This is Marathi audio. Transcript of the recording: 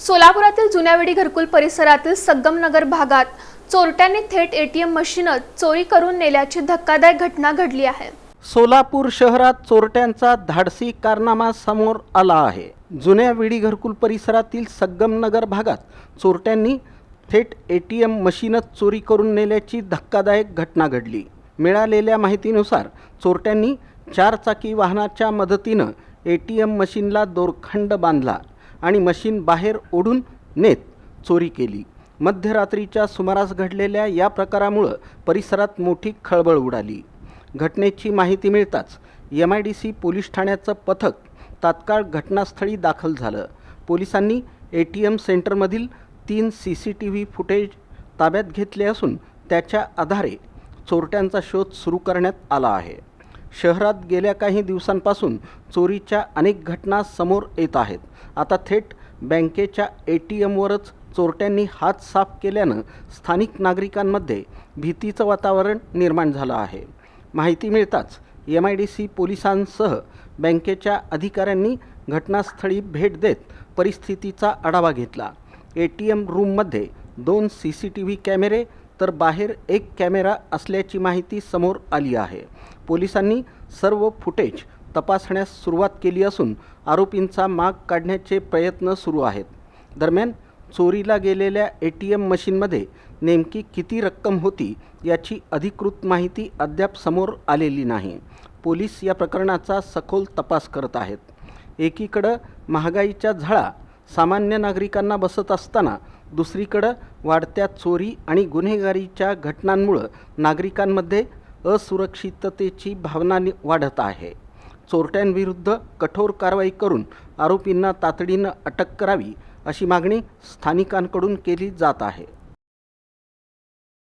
सोलापुरातील जुन्यावेडी घरकुल परिसरातील संगमनगर भागात चोरट्यांनी थेट एटीएम मशीनच चोरी करून नेल्याची धक्कादायक घटना घडली आहे। सोलापूर शहरात चोरट्यांचा धाडसी कारनामा समोर आला आहे। जुन्या वेडी घरकुल परिसरातील संगमनगर भागात चोरट्यांनी थेट एटीएम मशीनच चोरी करून नेल्याची धक्कादायक घटना घडली। मिळालेल्या माहितीनुसार चोरट्यांनी 4 चाकी वाहनाच्या मदतीने एटीएम मशीनला दोरखंड बांधला आणि मशीन बाहेर ओढून नेत चोरी केली। मध्यरात्रीच्या सुमारास घडलेल्या या प्रकारामुळे परिसरात मोठी खळबळ उडाली। घटनेची माहिती मिळताच MIDC पोलीस ठाण्याचं पथक तात्काळ घटनास्थळी दाखल झालं। पोलिसांनी एटीएम सेंटरमधील 3 CCTV फुटेज ताब्यात घेतले असून त्याच्या आधारे चोरट्यांचा शोध सुरू करण्यात आला आहे। शहरात गेल्या काही दिवसांपासून चोरीच्या अनेक घटना समोर येत आहेत। आता थेट बँकेच्या ATMवरच चोरट्यांनी हात साफ केल्यानं स्थानिक नागरिकांमध्ये भीतीचं वातावरण निर्माण झालं आहे। माहिती मिळताच MIDC पोलिसांसह बँकेच्या अधिकाऱ्यांनी घटनास्थळी भेट देत परिस्थितीचा आढावा घेतला। ATM रूममध्ये 2 CCTV कॅमेरे तर बाहेर 1 कॅमेरा असल्याची माहिती समोर आली आहे। पोलिसांनी सर्व फुटेज तपासण्यास सुरुवात केली असून आरोपींचा माग काढण्याचे प्रयत्न सुरू आहेत। दरम्यान चोरीला गेलेल्या ATM मशीनमध्ये नेमकी किती रक्कम होती याची अधिकृत माहिती अद्याप समोर आलेली नाही। पोलीस या प्रकरणाचा सखोल तपास करत आहेत। एकीकडे महागाईच्या झळा सामान्य नागरिकांना बसत असताना दुसरीकडे वाढत्या चोरी आणि गुन्हेगारीच्या घटनांमुळे नागरिकांमध्ये असुरक्षिततेची भावना वाढत आहे। चोरट्यांविरुद्ध कठोर कारवाई करून आरोपींना तातडीने अटक करावी अशी मागणी स्थानिकांकडून केली जात आहे।